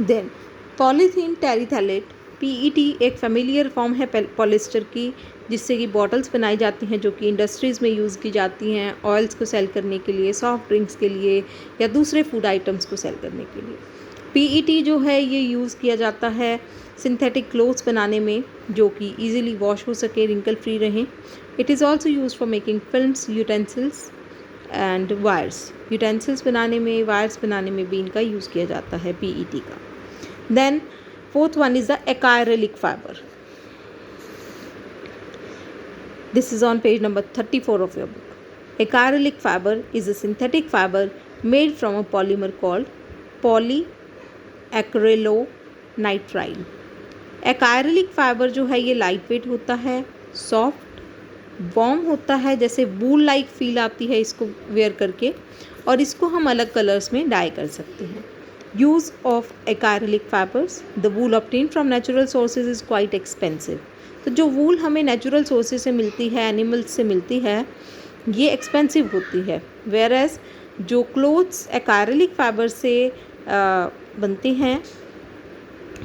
Then polythene टेरिथैलेट, PET एक familiar form है polyester की, जिससे कि बॉटल्स बनाई जाती हैं जो कि इंडस्ट्रीज़ में यूज़ की जाती हैं ऑयल्स को सेल करने के लिए, सॉफ्ट ड्रिंक्स के लिए या दूसरे फूड आइटम्स को सेल करने के लिए। पीईटी जो है ये यूज़ किया जाता है सिंथेटिक क्लोथ्स बनाने में जो कि ईजिली वॉश हो सके, रिंकल फ्री रहें। It is also use for making films, utensils and wires. Utensils बनाने में, वायर्स बनाने में भी इनका यूज़ किया जाता है पीईटी का। Then fourth one is the acrylic fiber. This is on page number 34 of your book. Acrylic fiber is a synthetic fiber made from a polymer called polyacrylonitrile. Acrylic fiber जो है ये light weight होता है, soft, warm होता है, जैसे वूल like feel आती है इसको वेयर करके, और इसको हम अलग कलर्स में डाई कर सकते हैं। Use of acrylic fibers. The wool obtained from natural sources is quite expensive. तो जो वूल हमें नेचुरल सोर्सेज से मिलती है, एनिमल्स से मिलती है, ये एक्सपेंसिव होती है। वेयरएज जो क्लोथ्स एक्राइलिक फाइबर से बनते हैं,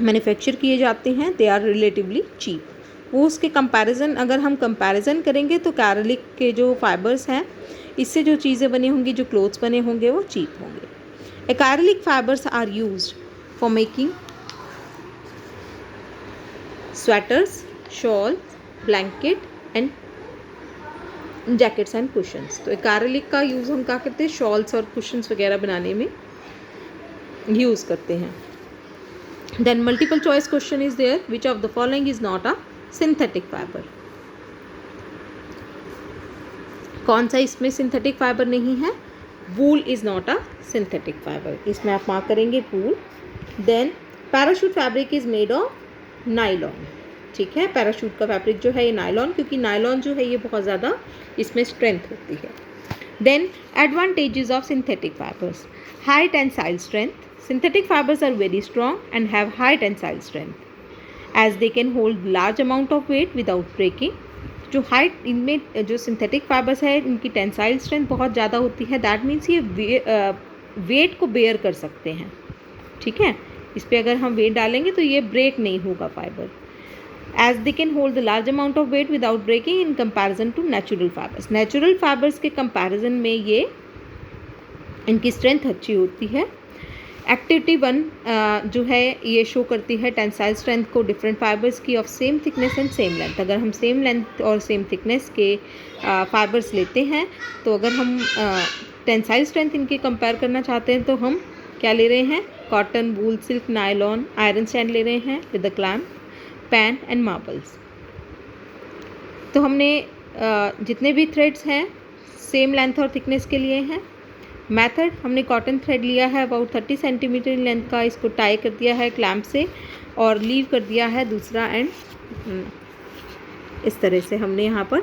मैन्युफैक्चर किए जाते हैं, दे आर रिलेटिवली चीप। वो उसके कंपैरिजन अगर हम कंपैरिजन करेंगे तो एक्राइलिक के जो फाइबर्स हैं, इससे जो चीज़ें बनी होंगी, जो क्लोथ्स बने होंगे, वो चीप होंगे। Acrylic fibers are used for making sweaters, shawls, blanket and jackets and cushions. तो acrylic का यूज़ हम क्या करते हैं, शॉल्स और कुशन्स वगैरह बनाने में यूज़ करते हैं। Then multiple choice question is there. Which of the following is not a synthetic fiber? कौन सा इसमें सिंथेटिक फाइबर नहीं है? Wool is not a synthetic fibre, इसमें आप मार्क करेंगे wool. Then parachute fabric is made of nylon. ठीक है, पैराशूट का फैब्रिक जो है ये नायलॉन, क्योंकि नायलॉन जो है ये बहुत ज़्यादा इसमें स्ट्रेंथ होती है। Then advantages of synthetic fibres, high tensile strength. Synthetic fibres are very strong and have high tensile strength as they can hold large amount of weight without breaking. जो हाइट इनमें जो सिंथेटिक फाइबर्स है, इनकी tensile strength बहुत ज़्यादा होती है। That means ये वेट को बेयर कर सकते हैं। ठीक है, इस पर अगर हम वेट डालेंगे तो ये ब्रेक नहीं होगा fibre. As they can hold the large amount of weight without breaking in comparison to natural fibres. Natural fibres के कंपैरिजन में ये इनकी स्ट्रेंथ अच्छी होती है। एक्टिविटी 1 जो है ये शो करती है टेंसाइल स्ट्रेंथ को डिफरेंट फाइबर्स की of same thickness and same length. अगर हम सेम लेंथ और सेम थिकनेस के फाइबर्स लेते हैं, तो अगर हम टेंसाइल स्ट्रेंथ इनकी कंपेयर करना चाहते हैं तो हम क्या ले रहे हैं, कॉटन, वूल, सिल्क, नायलॉन, आयरन सैंड ले रहे हैं with the clamp, pan and marbles. तो हमने जितने भी थ्रेड्स हैं सेम लेंथ और थिकनेस के लिए हैं। मेथड, हमने कॉटन थ्रेड लिया है अबाउट 30 सेंटीमीटर लेंथ का, इसको टाई कर दिया है क्लैम्प से और लीव कर दिया है दूसरा एंड। इस तरह से हमने यहाँ पर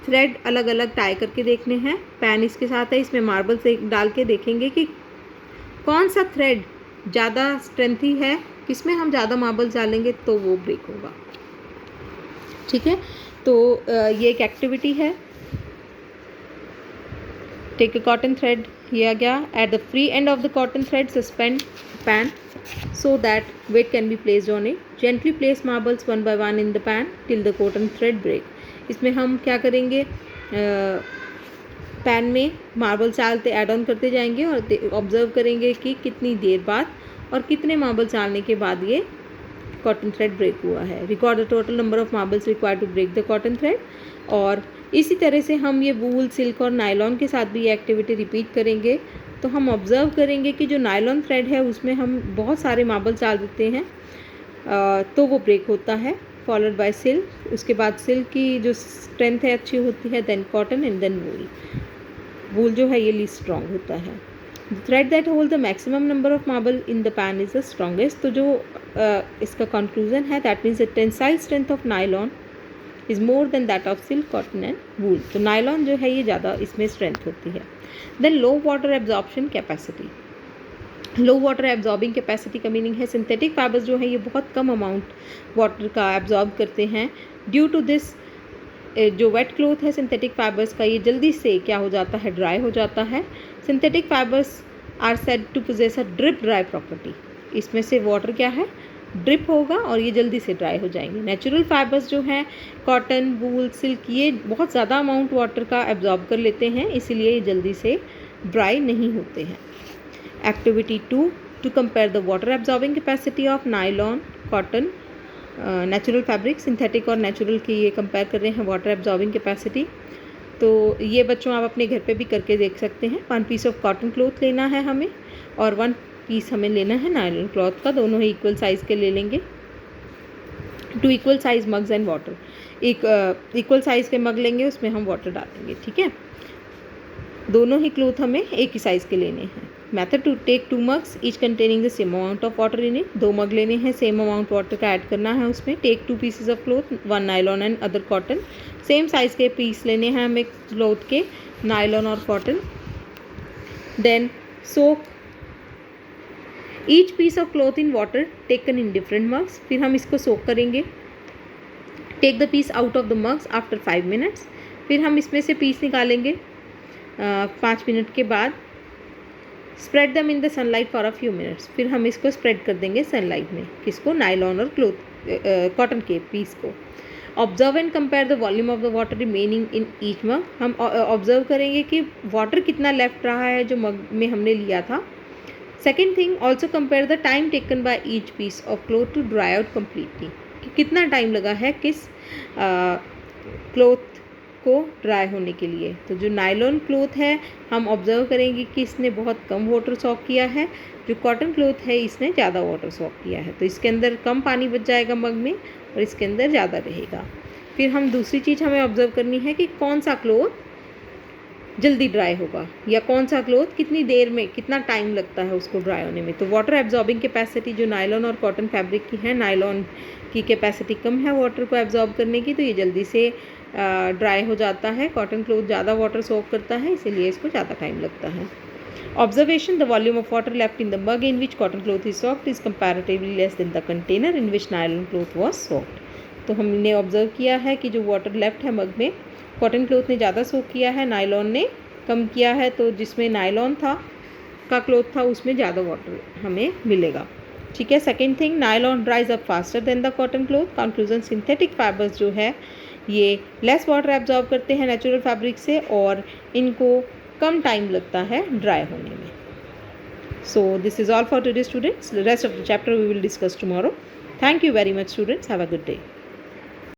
थ्रेड अलग अलग टाई करके देखने हैं। पैन इसके साथ है, इसमें मार्बल से डाल के देखेंगे कि कौन सा थ्रेड ज़्यादा स्ट्रेंथी है, किसमें हम ज़्यादा मार्बल्स डालेंगे तो वो ब्रेक होगा। ठीक है, तो ये एक एक्टिविटी है। टेक ए कॉटन थ्रेड लिया गया, at the free end of the cotton thread suspend pan so that weight can be placed on it. Gently place marbles one by one in the pan till the cotton thread break. इसमें हम क्या करेंगे, pan में marbles डालते add on करते जाएंगे और observe करेंगे कि कितनी देर बाद और कितने मार्बल्स डालने के बाद ये कॉटन थ्रेड ब्रेक हुआ है। Record the total number of marbles required to break the cotton thread. और इसी तरह से हम ये वूल, सिल्क और नायलॉन के साथ भी ये एक्टिविटी रिपीट करेंगे। तो हम ऑब्ज़र्व करेंगे कि जो नायलॉन थ्रेड है उसमें हम बहुत सारे मार्बल्स डाल देते हैं तो वो ब्रेक होता है, फॉलोड बाय सिल्क। उसके बाद सिल्क की जो स्ट्रेंथ है अच्छी होती है, देन कॉटन एंड देन वूल। वूल जो है ये लीस्ट स्ट्रॉन्ग होता है। The thread that hold the maximum number of marble in the pan is the strongest. तो जो इसका कंक्लूजन है, that means the tensile strength of nylon is more than that of silk, cotton and wool. तो nylon जो है ये ज़्यादा इसमें स्ट्रेंथ होती है। Then low water absorption capacity. Low water absorbing capacity का मीनिंग है सिंथेटिक फाइबर्स जो है ये बहुत कम अमाउंट वाटर का एब्जॉर्ब करते हैं। ड्यू टू दिस जो वेट क्लोथ है सिंथेटिक फाइबर्स का, ये जल्दी से क्या हो जाता है, ड्राई हो जाता है। Synthetic fibres are said to possess a drip dry property. इसमें से वाटर क्या है, ड्रिप होगा और ये जल्दी से ड्राई हो जाएंगे। नेचुरल फाइबर्स जो हैं कॉटन, वूल, सिल्क, ये बहुत ज़्यादा अमाउंट वाटर का एब्जॉर्ब कर लेते हैं, इसीलिए ये जल्दी से ड्राई नहीं होते हैं। Activity 2, to compare the water absorbing capacity of nylon, cotton, natural fabric, synthetic और नेचुरल की ये कंपेयर कर रहे हैं वाटर एब्जॉर्बिंग कैपेसिटी। तो ये बच्चों आप अपने घर पे भी करके देख सकते हैं। 1 पीस ऑफ कॉटन क्लॉथ लेना है हमें और 1 पीस हमें लेना है नायलॉन क्लॉथ का, दोनों ही इक्वल साइज़ के ले लेंगे। 2 equal size mugs and water, एक इक्वल साइज़ के मग लेंगे, उसमें हम वाटर डालेंगे, ठीक है। दोनों ही क्लॉथ हमें एक ही साइज़ के लेने हैं। Method to take 2 mugs each containing the same amount of water in it, 2 mug लेने हैं, सेम अमाउंट वाटर का ऐड करना है उसमें। Take 2 pieces of cloth, 1 nylon and other cotton, same size के पीस लेने हैं हमें क्लॉथ के, नायलॉन और cotton. Then soak each piece of cloth in water taken in different mugs, फिर हम इसको सोक करेंगे। Take the peace out of the mugs after 5 minutes, फिर हम इसमें से पीस निकालेंगे 5 मिनट के बाद। स्प्रेड दम in the sunlight for a few minutes, फिर हम इसको स्प्रेड कर देंगे सनलाइट में, किसको, नायलॉन और क्लॉथ कॉटन के पीस को। Observe and compare the volume of the water remaining in each mug, हम ऑब्जर्व करेंगे कि वाटर कितना लेफ्ट रहा है जो मग में हमने लिया था। Second thing, also compare the time taken by each piece of cloth to dry out completely, कि कितना टाइम लगा है किस क्लॉथ को ड्राई होने के लिए। तो जो नायलॉन क्लॉथ है हम ऑब्जर्व करेंगे कि इसने बहुत कम वाटर सॉक किया है, जो कॉटन क्लॉथ है इसने ज़्यादा वाटर सॉक किया है, तो इसके अंदर कम पानी बच जाएगा मग में और इसके अंदर ज़्यादा रहेगा। फिर हम दूसरी चीज़ हमें ऑब्जर्व करनी है कि कौन सा क्लॉथ जल्दी ड्राई होगा या कौन सा क्लॉथ कितनी देर में, कितना टाइम लगता है उसको ड्राई होने में। तो वाटर एब्जॉर्बिंग कैपेसिटी जो नायलॉन और कॉटन फैब्रिक की है, नायलॉन की कैपेसिटी कम है वाटर को एब्जॉर्ब करने की, तो ये जल्दी से ड्राई हो जाता है। कॉटन क्लॉथ ज़्यादा वाटर सोक करता है, इसीलिए इसको ज़्यादा टाइम लगता है। Observation, the volume of water left in the mug in which cotton cloth is socked is comparatively less than the container in which nylon cloth was socked. तो हमने ऑब्जर्व किया है कि जो वाटर लेफ्ट है मग में, कॉटन क्लॉथ ने ज़्यादा सोक किया है, नायलॉन ने कम किया है, तो जिसमें नायलॉन था का क्लॉथ था उसमें ज़्यादा वाटर हमें मिलेगा, ठीक है। Second thing, nylon ड्राइज up faster than the cotton cloth. Conclusion, synthetic fibres जो है ये लेस वाटर एब्जॉर्ब करते हैं नेचुरल फैब्रिक से और इनको कम टाइम लगता है ड्राई होने में। So this is all for today students, the rest of the chapter we will discuss tomorrow. Thank you very much students, have a good day.